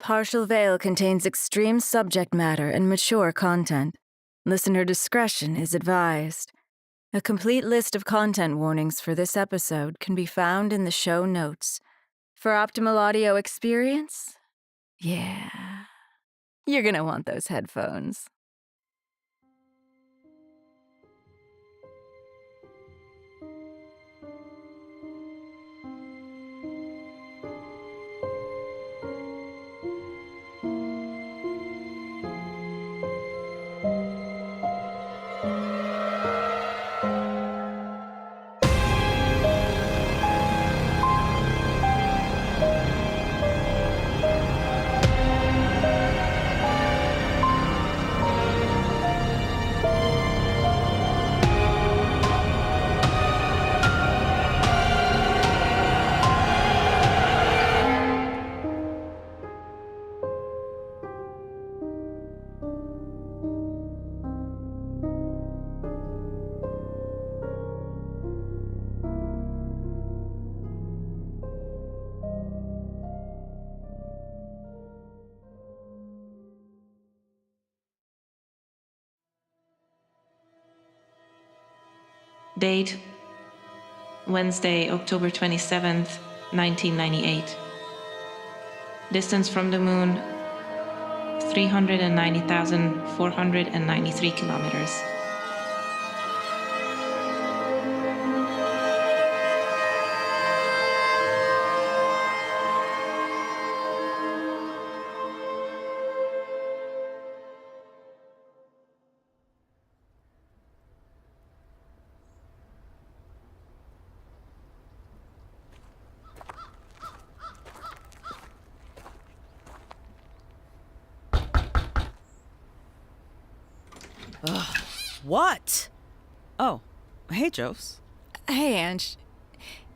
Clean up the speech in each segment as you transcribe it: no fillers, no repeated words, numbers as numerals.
Partial Veil contains extreme subject matter and mature content. Listener discretion is advised. A complete list of content warnings for this episode can be found in the show notes. For optimal audio experience, yeah, you're gonna want those headphones. Date, Wednesday, October 27th, 1998. Distance from the moon, 390,493 kilometers. Ugh, what? Oh, hey, Jose. Hey, Anj.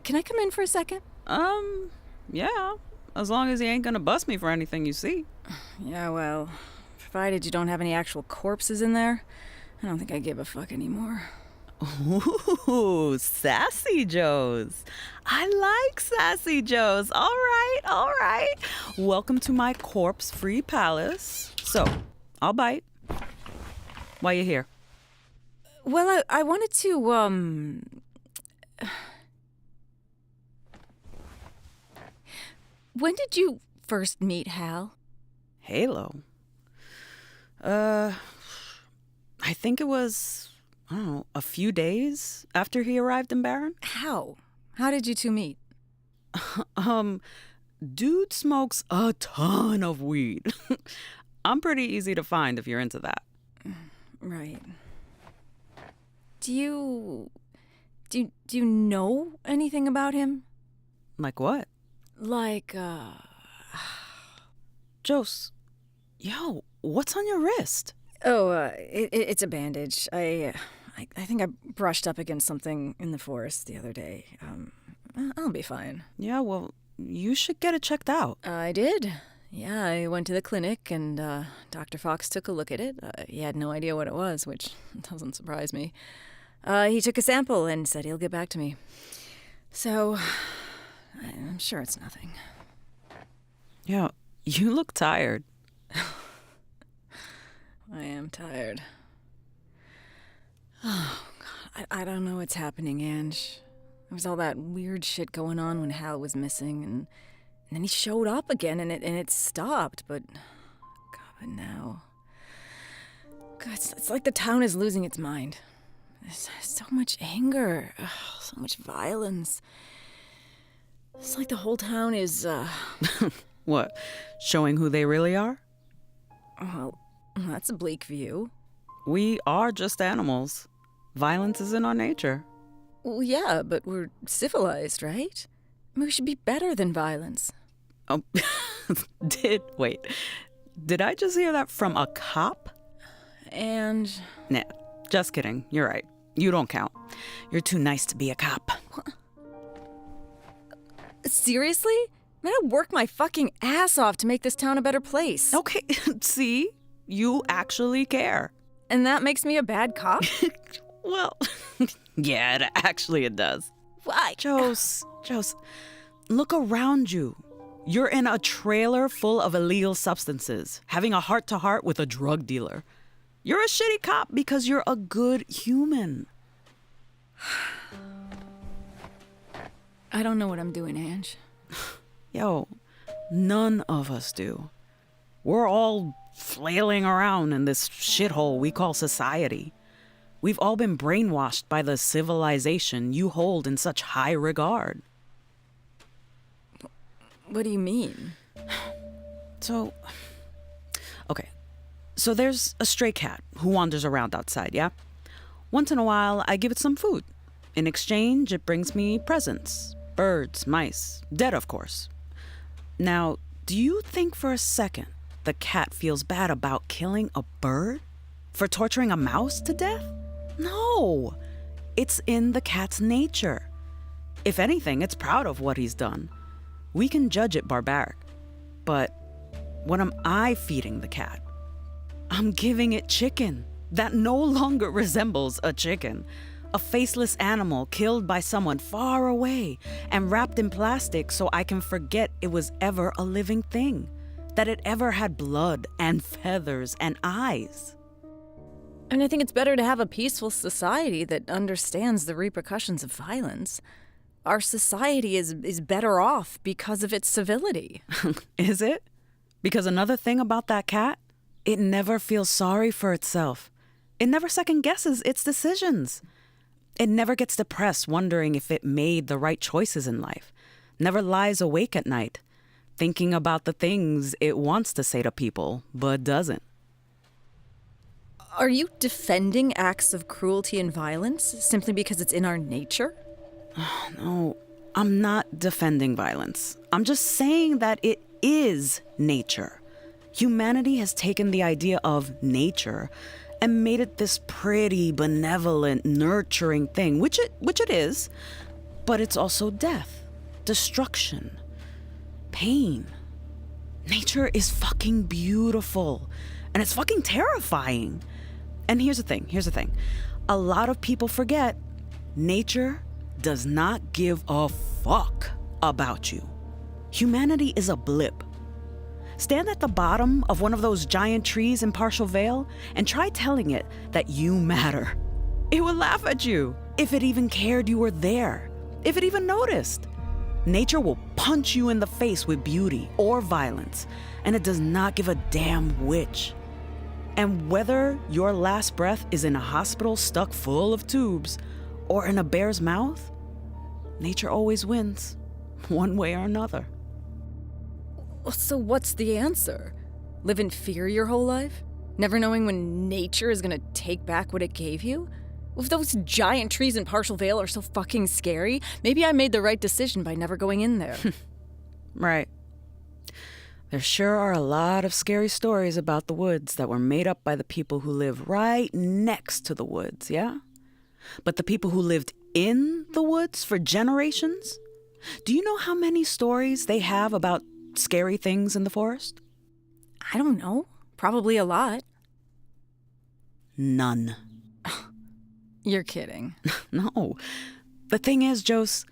Can I come in for a second? Yeah. As long as you ain't gonna bust me for anything you see. Yeah, well, provided you don't have any actual corpses in there, I don't think I give a fuck anymore. Ooh, sassy Joes. I like sassy Joes. All right. Welcome to my corpse-free palace. So, I'll bite. Why you here? Well, I wanted to, When did you first meet Hal? Halo. I think it was, I don't know, a few days after he arrived in Barron. How? How did you two meet? Dude smokes a ton of weed. I'm pretty easy to find if you're into that. Right. Do you know anything about him? Like what? Like, Jose, yo, what's on your wrist? Oh, it's a bandage. I think I brushed up against something in the forest the other day. I'll be fine. Yeah, well, you should get it checked out. I did. Yeah, I went to the clinic and Dr. Fox took a look at it. He had no idea what it was, which doesn't surprise me. He took a sample and said he'll get back to me. So, I'm sure it's nothing. Yeah, you look tired. I am tired. Oh, God, I don't know what's happening, Anj. There was all that weird shit going on when Hal was missing, and then he showed up again, and it stopped, but now... God, it's like the town is losing its mind. There's so much anger, so much violence. It's like the whole town is, What, showing who they really are? Well, that's a bleak view. We are just animals. Violence is in our nature. Well, yeah, but we're civilized, right? I mean, we should be better than violence. Oh, did I just hear that from a cop? And... Nah, just kidding. You're right. You don't count. You're too nice to be a cop. What? Seriously? Man, I worked my fucking ass off to make this town a better place. Okay, see? You actually care. And that makes me a bad cop? Well, yeah, it does. Why? Jose, look around you. You're in a trailer full of illegal substances, having a heart-to-heart with a drug dealer. You're a shitty cop because you're a good human. I don't know what I'm doing, Anj. Yo, none of us do. We're all flailing around in this shithole we call society. We've all been brainwashed by the civilization you hold in such high regard. What do you mean? So there's a stray cat who wanders around outside, yeah? Once in a while, I give it some food. In exchange, it brings me presents. Birds, mice, dead, of course. Now, do you think for a second the cat feels bad about killing a bird? For torturing a mouse to death? No! It's in the cat's nature. If anything, it's proud of what he's done. We can judge it barbaric. But what am I feeding the cat? I'm giving it chicken that no longer resembles a chicken. A faceless animal killed by someone far away and wrapped in plastic so I can forget it was ever a living thing, that it ever had blood and feathers and eyes. And I think it's better to have a peaceful society that understands the repercussions of violence. Our society is better off because of its civility. Is it? Because another thing about that cat, it never feels sorry for itself. It never second guesses its decisions. It never gets depressed wondering if it made the right choices in life. Never lies awake at night, thinking about the things it wants to say to people, but doesn't. Are you defending acts of cruelty and violence simply because it's in our nature? No, I'm not defending violence. I'm just saying that it is nature. Humanity has taken the idea of nature and made it this pretty, benevolent, nurturing thing, which it is, but it's also death, destruction, pain. Nature is fucking beautiful, and it's fucking terrifying. And here's the thing. A lot of people forget nature does not give a fuck about you. Humanity is a blip. Stand at the bottom of one of those giant trees in Partial Vale and try telling it that you matter. It would laugh at you, if it even cared you were there, if it even noticed. Nature will punch you in the face with beauty or violence, and it does not give a damn which. And whether your last breath is in a hospital stuck full of tubes or in a bear's mouth, nature always wins, one way or another. So what's the answer? Live in fear your whole life? Never knowing when nature is gonna take back what it gave you? If those giant trees in Partial Vale are so fucking scary, maybe I made the right decision by never going in there. Right. There sure are a lot of scary stories about the woods that were made up by the people who live right next to the woods, yeah? But the people who lived in the woods for generations? Do you know how many stories they have about scary things in the forest? I don't know. Probably a lot. None. You're kidding. No. The thing is, Jose,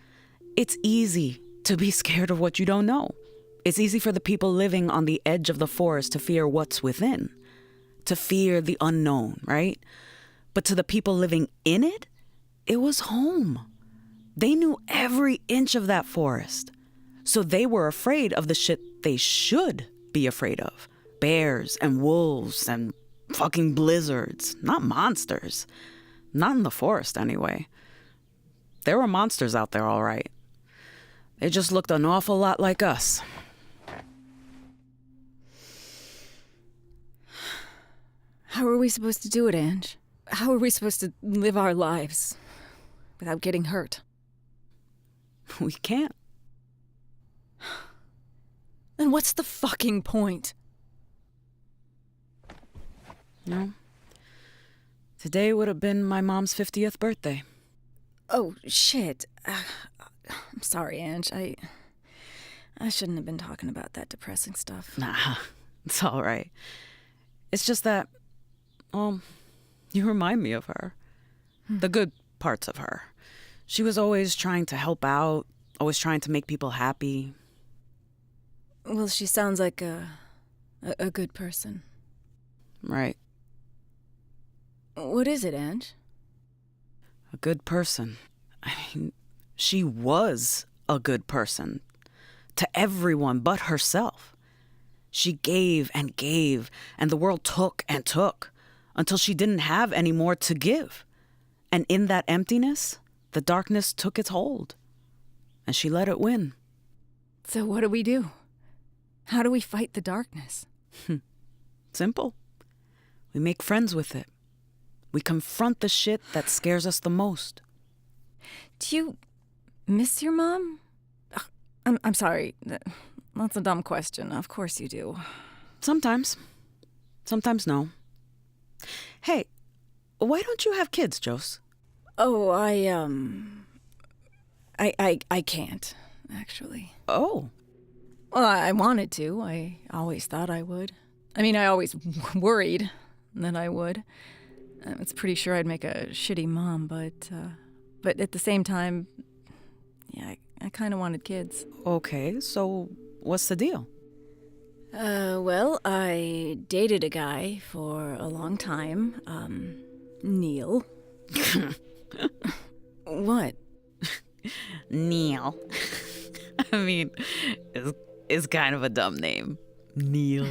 it's easy to be scared of what you don't know. It's easy for the people living on the edge of the forest to fear what's within, to fear the unknown, right? But to the people living in it, it was home. They knew every inch of that forest. So they were afraid of the shit they should be afraid of. Bears and wolves and fucking blizzards. Not monsters. Not in the forest, anyway. There were monsters out there, all right. They just looked an awful lot like us. How are we supposed to do it, Anj? How are we supposed to live our lives without getting hurt? We can't. Then what's the fucking point? No. Today would have been my mom's 50th birthday. Oh, shit. I'm sorry, Anj. I shouldn't have been talking about that depressing stuff. Nah, it's all right. It's just that, you remind me of her. The good parts of her. She was always trying to help out, always trying to make people happy. Well, she sounds like a good person. Right. What is it, Anj? A good person. I mean, she was a good person. To everyone but herself. She gave, and the world took and took, until she didn't have any more to give. And in that emptiness, the darkness took its hold. And she let it win. So what do we do? How do we fight the darkness? Simple. We make friends with it. We confront the shit that scares us the most. Do you miss your mom? Ugh, I'm sorry. That's a dumb question. Of course you do. Sometimes. Sometimes no. Hey, why don't you have kids, Jose? Oh, I can't, actually. Oh. Well, I wanted to. I always thought I would. I mean, I always worried that I would. I was pretty sure I'd make a shitty mom, but at the same time, yeah, I kind of wanted kids. Okay, so what's the deal? Well, I dated a guy for a long time, Neil. What? Neil. I mean, it's kind of a dumb name. Neil.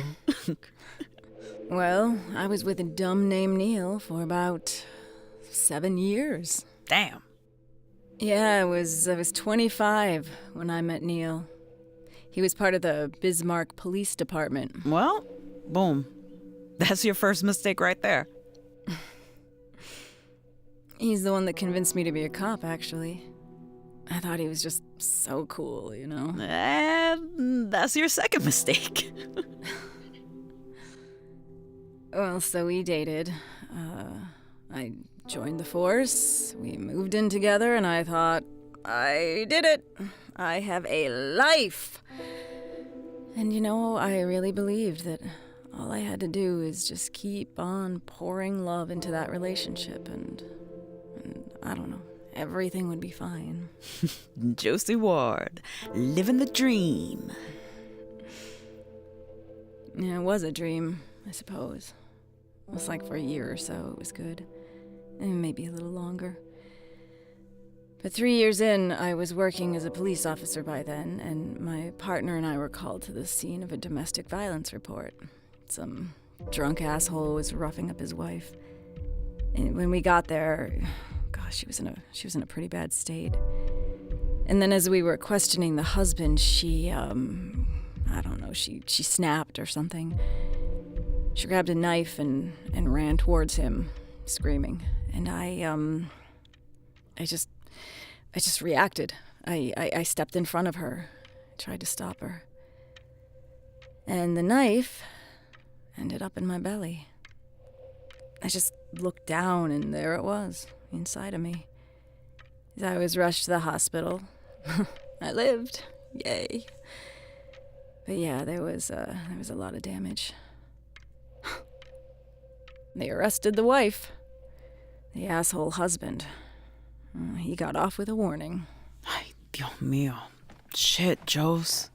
Well, I was with a dumb named Neil for about 7 years. Damn. Yeah, I was 25 when I met Neil. He was part of the Bismarck Police Department. Well, boom. That's your first mistake right there. He's the one that convinced me to be a cop, actually. I thought he was just so cool, you know? And that's your second mistake. Well, so we dated. I joined the force. We moved in together, and I thought, I did it. I have a life. And you know, I really believed that all I had to do is just keep on pouring love into that relationship, and I don't know, everything would be fine. Josie Ward, living the dream. Yeah, it was a dream, I suppose. It was like for a year or so, it was good. And maybe a little longer. But 3 years in, I was working as a police officer by then, and my partner and I were called to the scene of a domestic violence report. Some drunk asshole was roughing up his wife. And when we got there, gosh, she was in a pretty bad state. And then as we were questioning the husband, she, I don't know, she snapped or something. She grabbed a knife and ran towards him, screaming. And I just reacted. I stepped in front of her, tried to stop her. And the knife ended up in my belly. I just looked down, and there it was, inside of me. As I was rushed to the hospital, I lived. Yay. But yeah, there was a lot of damage. They arrested the wife. The asshole husband. He got off with a warning. Ay, Dios mío. Shit, Jose.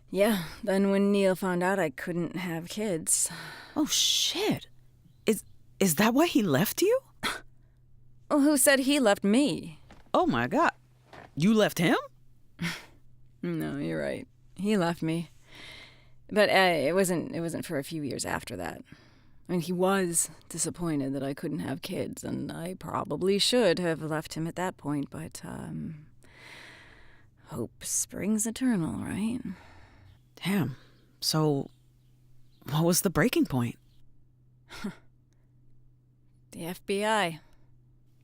Yeah, then when Neil found out I couldn't have kids. Oh, shit. Is that why he left you? Well, who said he left me? Oh, my God. You left him? No, you're right. He left me. But it wasn't for a few years after that. I mean, he was disappointed that I couldn't have kids, and I probably should have left him at that point, but, hope springs eternal, right? Damn. So, what was the breaking point? The FBI.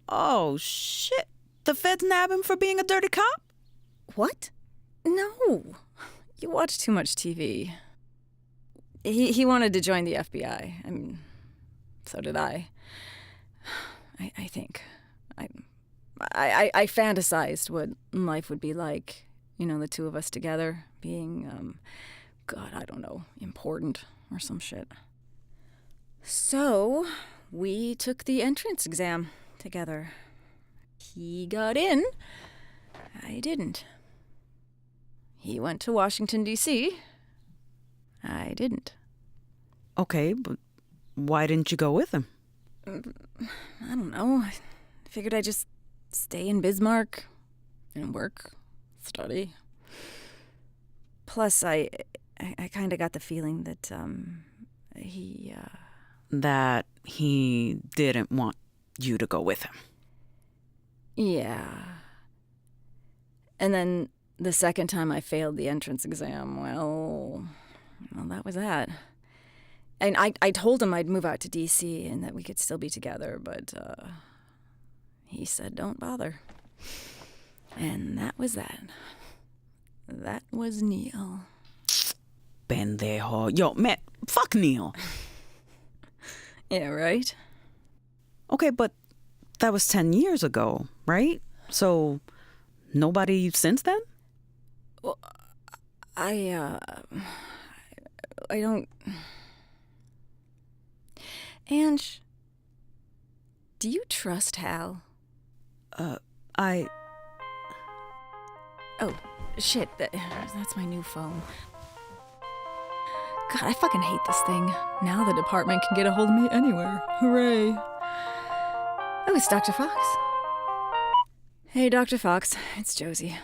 Oh, shit. The feds nab him for being a dirty cop? What? No. You watch too much TV. He wanted to join the FBI. I mean, so did I. I think. I fantasized what life would be like, you know, the two of us together, being, God, I don't know, important or some shit. So, we took the entrance exam together. He got in. I didn't. He went to Washington, D.C. I didn't. Okay, but why didn't you go with him? I don't know. I figured I'd just stay in Bismarck and work, study. Plus, I kind of got the feeling that, he... That he didn't want you to go with him. Yeah. And then the second time I failed the entrance exam, well, that was that. And I told him I'd move out to D.C. and that we could still be together, but he said don't bother. And that was that. That was Neil. Pendejo. Yo, man, fuck Neil. Yeah, right? Okay, but that was 10 years ago, right? So, nobody since then? Well, I don't... Anj, do you trust Hal? I... Oh, shit, that's my new phone. God, I fucking hate this thing. Now the department can get a hold of me anywhere. Hooray. Oh, it's Dr. Fox. Hey, Dr. Fox, it's Josie.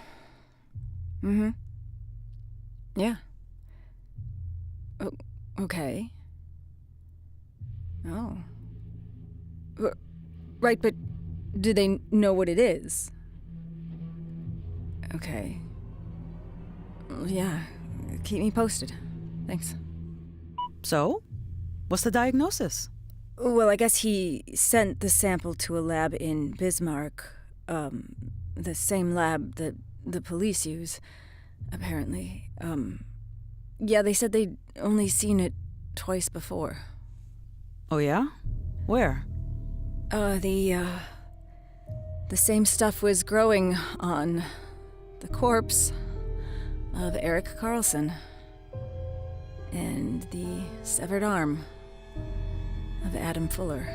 Mm-hmm. Yeah. Oh, okay. Oh. Right, but do they know what it is? Okay. Well, yeah, keep me posted. Thanks. So, what's the diagnosis? Well, I guess he sent the sample to a lab in Bismarck. The same lab that the police use, apparently. Yeah, they said they'd only seen it twice before. Oh, yeah? Where? The same stuff was growing on the corpse of Eric Carlson and the severed arm of Adam Fuller.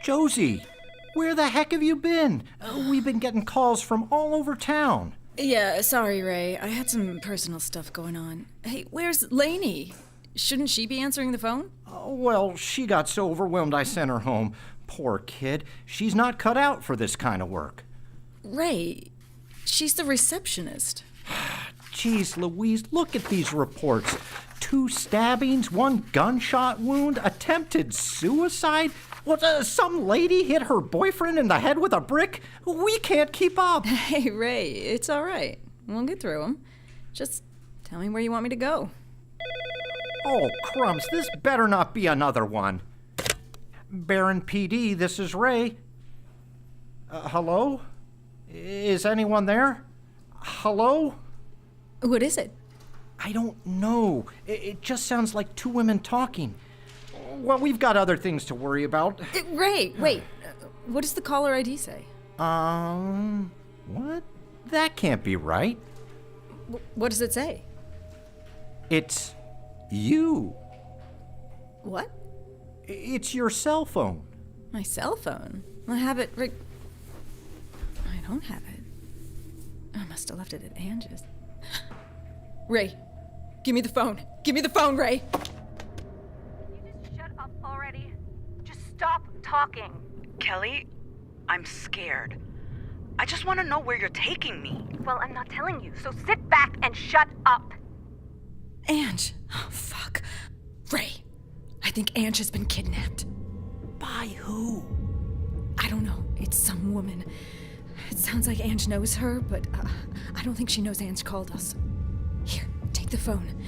Josie, where the heck have you been? We've been getting calls from all over town. Yeah, sorry, Ray. I had some personal stuff going on. Hey, where's Lainey? Shouldn't she be answering the phone? Well, she got so overwhelmed I sent her home. Poor kid. She's not cut out for this kind of work. Ray, she's the receptionist. Jeez Louise, look at these reports. 2 stabbings, 1 gunshot wound, attempted suicide. What, some lady hit her boyfriend in the head with a brick? We can't keep up. Hey, Ray, it's all right. We'll get through them. Just tell me where you want me to go. Oh, crumbs, this better not be another one. Baron PD, this is Ray. Hello? Is anyone there? Hello? What is it? I don't know. It just sounds like 2 women talking. Well, we've got other things to worry about. Ray, wait. What does the caller ID say? What? That can't be right. What does it say? It's you. What? It's your cell phone. My cell phone? I have it right... I don't have it. I must have left it at Anj's. Ray, give me the phone. Give me the phone, Ray. You just shut up already. Just stop talking. Kelly, I'm scared. I just want to know where you're taking me. Well, I'm not telling you, so sit back and shut up. Anj. Oh, fuck. Ray, I think Anj has been kidnapped. By who? I don't know. It's some woman. It sounds like Anj knows her, but I don't think she knows Anj called us. Here, take the phone.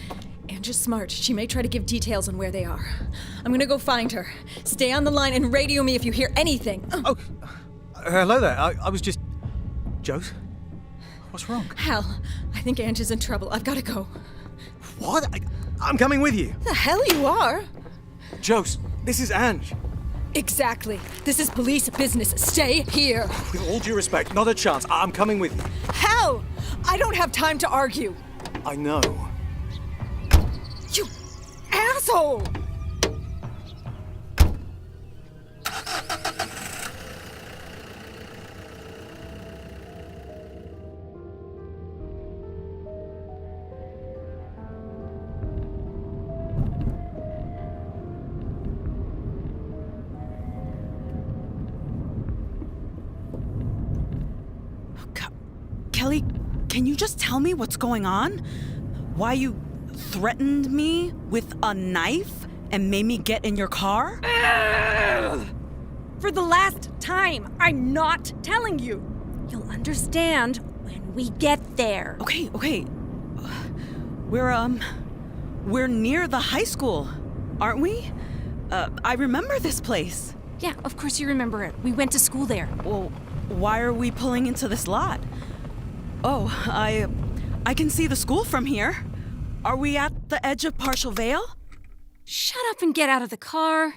Anj is smart. She may try to give details on where they are. I'm gonna go find her. Stay on the line and radio me if you hear anything. Oh, hello there. I was just... Jose? What's wrong? Hal, I think Anj is in trouble. I've gotta go. What? I'm coming with you. The hell you are? Jose, this is Anj. Exactly. This is police business. Stay here. With all due respect, not a chance. I'm coming with you. Hal! I don't have time to argue. I know. You asshole! Kelly, can you just tell me what's going on? Why you threatened me with a knife and made me get in your car? For the last time, I'm not telling you. You'll understand when we get there. Okay. We're near the high school, aren't we? I remember this place. Yeah, of course you remember it. We went to school there. Well, why are we pulling into this lot? Oh, I can see the school from here. Are we at the edge of Partial Vale? Shut up and get out of the car.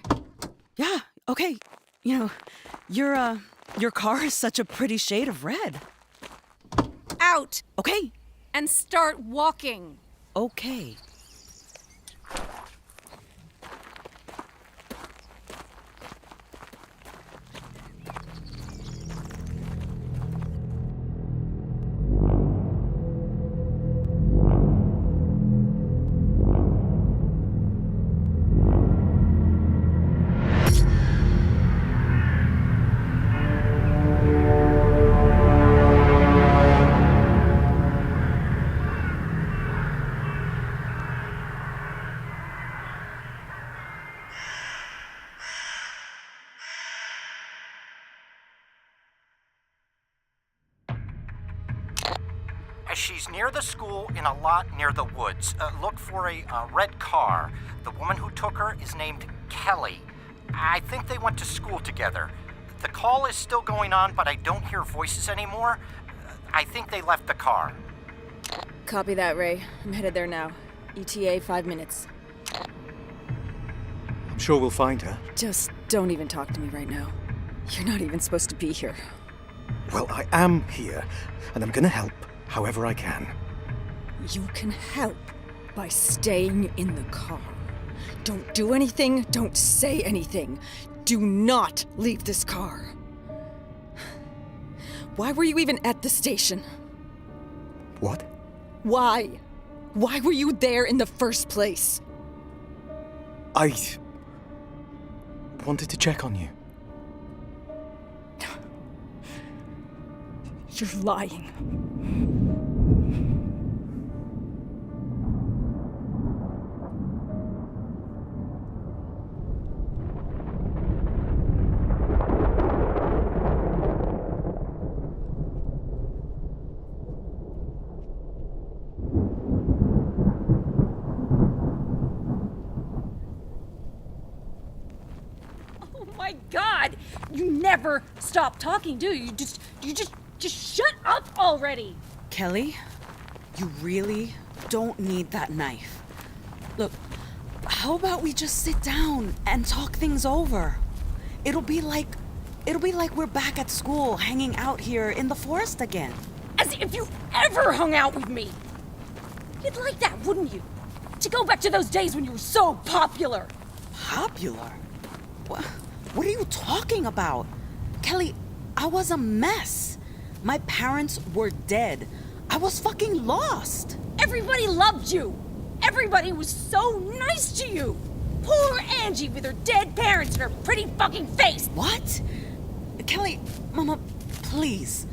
Yeah, okay. You know, your car is such a pretty shade of red. Out Okay, and start walking. okay. She's near the school in a lot near the woods. Look for a red car. The woman who took her is named Kelly. I think they went to school together. The call is still going on, but I don't hear voices anymore. I think they left the car. Copy that, Ray. I'm headed there now. ETA 5 minutes. I'm sure we'll find her. Just don't even talk to me right now. You're not even supposed to be here. Well, I am here, and I'm gonna help however I can. You can help by staying in the car. Don't do anything, don't say anything. Do not leave this car. Why were you even at the station? What? Why? Why were you there in the first place? I wanted to check on you. You're lying. Oh my God! You never stop talking, do you? You just shut up already! Kelly, you really don't need that knife. Look, how about we just sit down and talk things over? It'll be like we're back at school hanging out here in the forest again. As if you ever hung out with me! You'd like that, wouldn't you? To go back to those days when you were so popular! Popular? What are you talking about? Kelly, I was a mess. My parents were dead. I was fucking lost. Everybody loved you! Everybody was so nice to you! Poor Angie with her dead parents and her pretty fucking face! What? Kelly, Mama, please.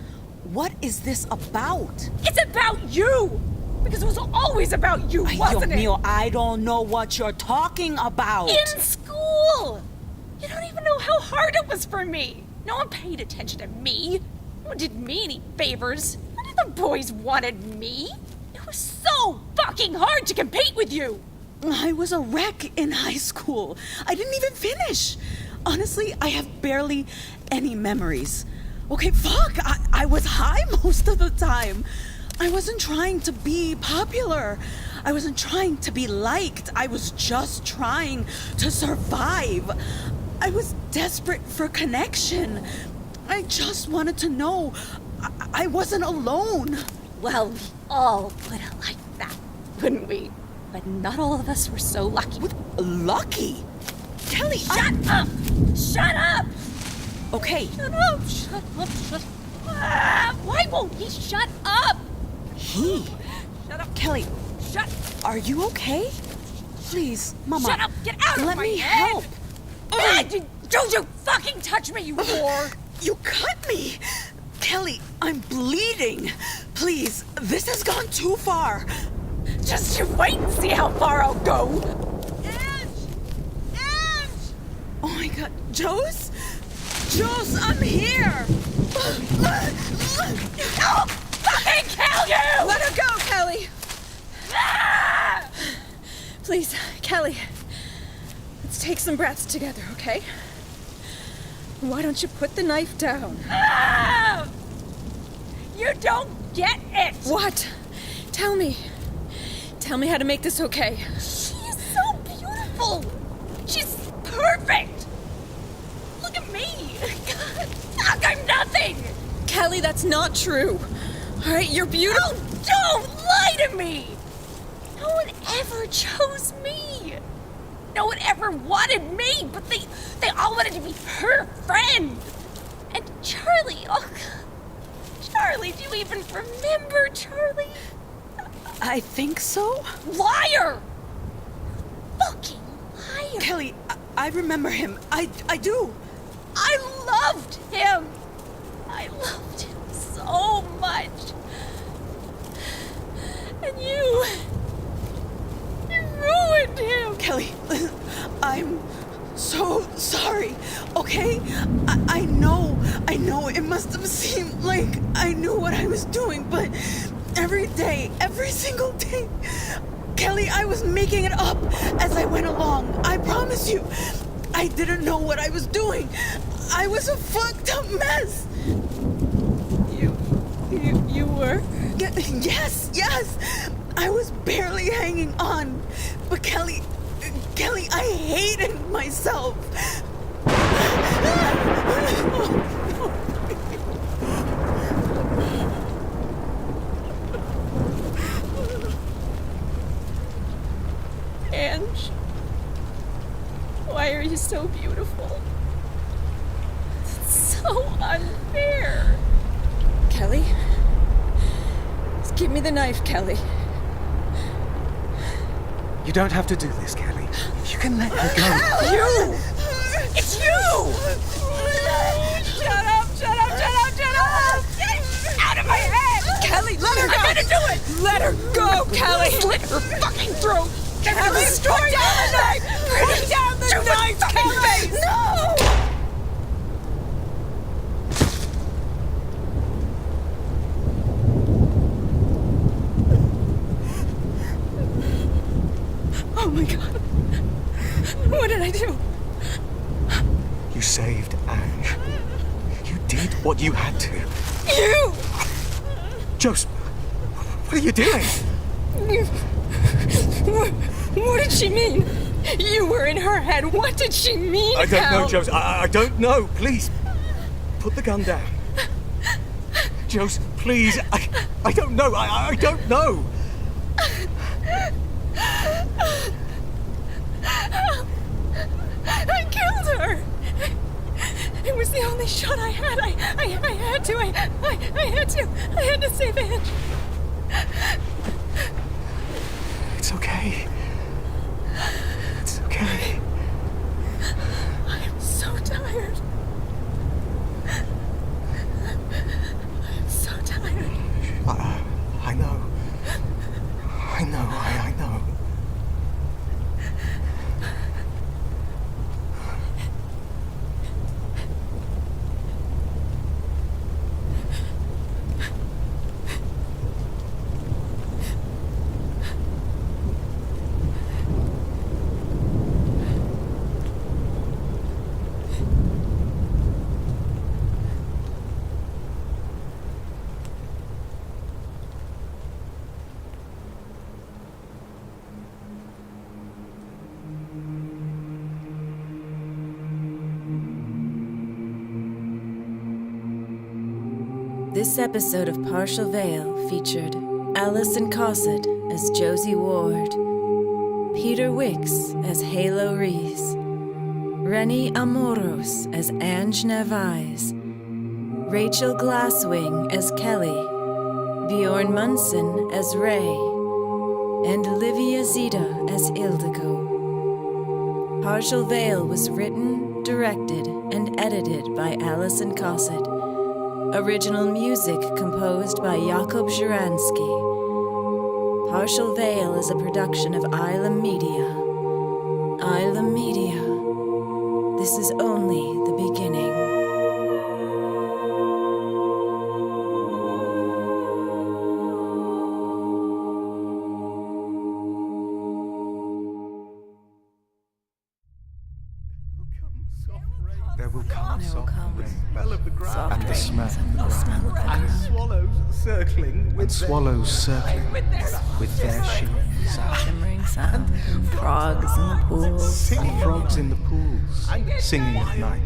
What is this about? It's about you! Because it was always about you, wasn't it? Mio, I don't know what you're talking about. In school! You don't even know how hard it was for me. No one paid attention to me. No one did me any favors. None of the boys wanted me. It was so fucking hard to compete with you. I was a wreck in high school. I didn't even finish. Honestly, I have barely any memories. Okay, fuck, I was high most of the time. I wasn't trying to be popular. I wasn't trying to be liked. I was just trying to survive. I was desperate for connection. I just wanted to know I wasn't alone. Well, we all would have liked that, wouldn't we? But not all of us were so lucky. Lucky? Kelly, Shut up! Shut up! Okay. Shut up! Shut up! Shut up! Why won't he shut up? He? Shut up! Kelly, Shut! are you okay? Please, Mama. Shut up! Get out of Let my me head! help. Don't you fucking touch me, you whore! You cut me! Kelly, I'm bleeding. Please, this has gone too far. Just you wait and see how far I'll go. Anj! Anj! Oh my God, Jose? Jose, I'm here! I'll fucking kill you! Let her go, Kelly! Ah! Please, Kelly. Let's take some breaths together, okay? Why don't you put the knife down? Ah! You don't get it! What? Tell me. Tell me how to make this okay. She is so beautiful! She's perfect! Look at me! God, fuck, I'm nothing! Kelly, that's not true. All right, you're beautiful. Oh, don't lie to me! No one ever chose me! No one ever wanted me, but they all wanted to be her friend! And Charlie, oh, Charlie, do you even remember Charlie? I think so. Liar! Fucking liar! Kelly, I remember him. I do. I loved him! I loved him so much! And you ruined him! Kelly, I'm so sorry, okay? I know it must have seemed like I knew what I was doing, but every day, every single day, Kelly, I was making it up as I went along. I promise you. I didn't know what I was doing. I was a fucked up mess. You were? Yes. I was barely hanging on. But Kelly, I hated myself. Anj, why are you so beautiful? It's so unfair! Kelly? Just give me the knife, Kelly. You don't have to do this, Kelly. You can let her go. You! It's you! Shut up! Get out of my head! Kelly, let her go! I'm gonna do it! Let her go, Kelly! Slit her fucking throat! Kelly, Destroy put down the knife! Put down the knife, Kelly! No! Oh my God. What did I do? You saved Anj. You did what you had to. You! Jose, what are you doing? What did she mean? You were in her head. What did she mean, I don't know, Hal? Jose. I don't know. Please, put the gun down. Jose, please. I don't know. I don't know. I killed her. It was the only shot I had. I had to. I had to save Anj. It's okay. It's okay. I am so tired. This episode of Partial Veil featured Allison Cossitt as Josie Ward, Peter Wicks as Halo Rhys, Reny Amoros as Anj Narvaez, Rachael Glasswing as Kelly, Bjorn Munson as Ray, and Livia Zita as Ildiko. Partial Veil was written, directed, and edited by Allison Cossitt. Original music composed by Jakob Żuransky. Partial Veil is a production of Ylem Media. Ylem Media. This is only the beginning. There will come soft rain, smell of the ground, And the smell of the ground. and swallows circling with Swallows circling with their shimmering sound. Shimmering sound, frogs in the pools, And frogs in the pools, singing at night.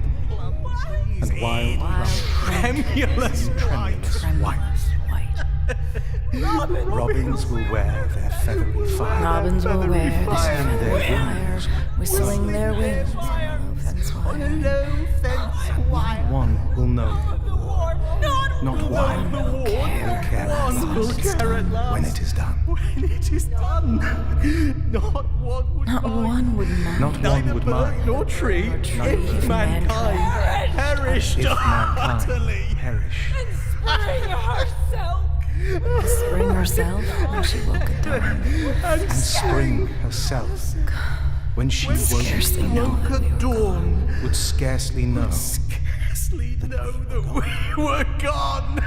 And wild, tremulous tremulous white. Robins will wear their feathery fire. Robins will wear their Whistling their feathery fire, wings. whistling their wings on a low fence wire. One will know. Not one will care at last when it is done. When it is done, not one would Not mind. one would mind. Not one Neither would bird mind. nor tree, if mankind perished If mankind utterly. perish. Spring herself when she woke at dawn. And spring herself, when she Scarcely woke, know Woke that we at were dawn, would scarcely know scarcely know that we were gone.